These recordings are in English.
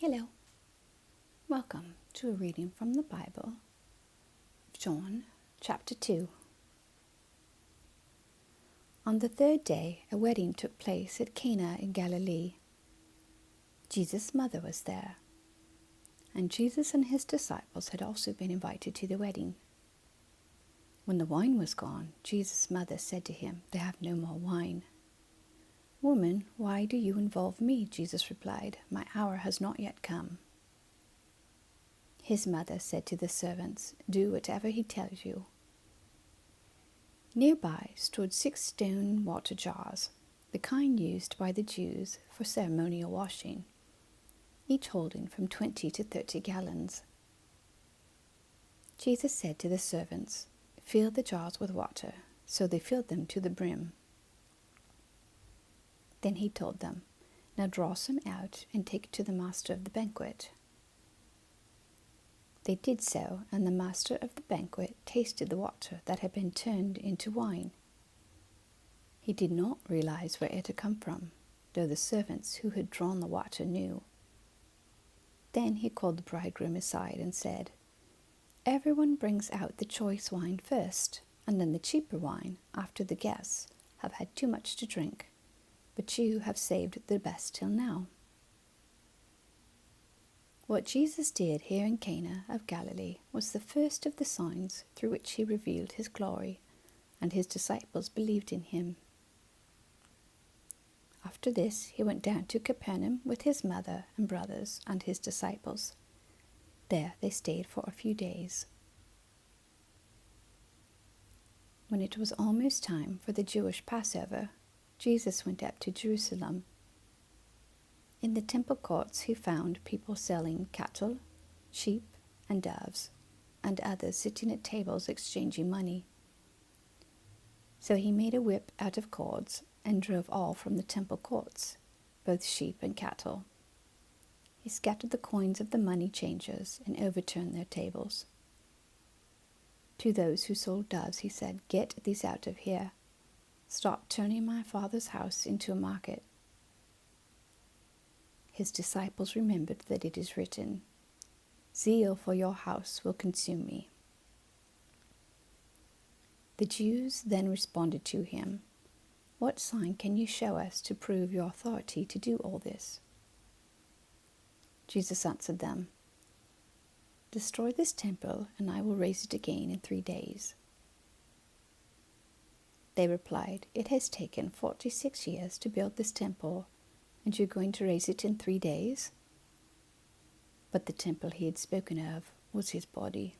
Hello, welcome to a reading from the Bible, John chapter 2. On the third day, a wedding took place at Cana in Galilee. Jesus' mother was there, and Jesus and his disciples had also been invited to the wedding. When the wine was gone, Jesus' mother said to him, "They have no more wine." "Woman, why do you involve me?" Jesus replied. "My hour has not yet come." His mother said to the servants, "Do whatever he tells you." Nearby stood 6 stone water jars, the kind used by the Jews for ceremonial washing, each holding from 20 to 30 gallons. Jesus said to the servants, "Fill the jars with water." So they filled them to the brim. Then he told them, "Now draw some out and take it to the master of the banquet." They did so, and the master of the banquet tasted the water that had been turned into wine. He did not realize where it had come from, though the servants who had drawn the water knew. Then he called the bridegroom aside and said, "Everyone brings out the choice wine first, and then the cheaper wine after the guests have had too much to drink. But you have saved the best till now." What Jesus did here in Cana of Galilee was the first of the signs through which he revealed his glory, and his disciples believed in him. After this, he went down to Capernaum with his mother and brothers and his disciples. There they stayed for a few days. When it was almost time for the Jewish Passover, Jesus went up to Jerusalem. In the temple courts he found people selling cattle, sheep, and doves, and others sitting at tables exchanging money. So he made a whip out of cords and drove all from the temple courts, both sheep and cattle. He scattered the coins of the money changers and overturned their tables. To those who sold doves he said, "Get these out of here. Stop turning my Father's house into a market." His disciples remembered that it is written, "Zeal for your house will consume me." The Jews then responded to him, "What sign can you show us to prove your authority to do all this?" Jesus answered them, "Destroy this temple, and I will raise it again in 3 days." They replied, "It has taken 46 years to build this temple, and you're going to raise it in 3 days?" But the temple he had spoken of was his body.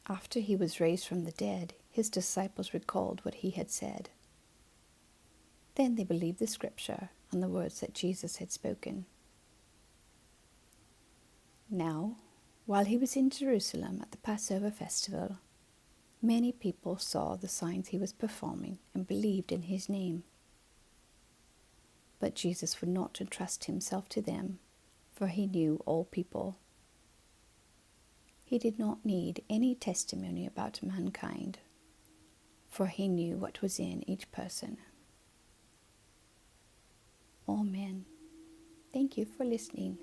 After he was raised from the dead, his disciples recalled what he had said. Then they believed the scripture and the words that Jesus had spoken. Now, while he was in Jerusalem at the Passover festival, many people saw the signs he was performing and believed in his name. But Jesus would not entrust himself to them, for he knew all people. He did not need any testimony about mankind, for he knew what was in each person. Amen. Thank you for listening.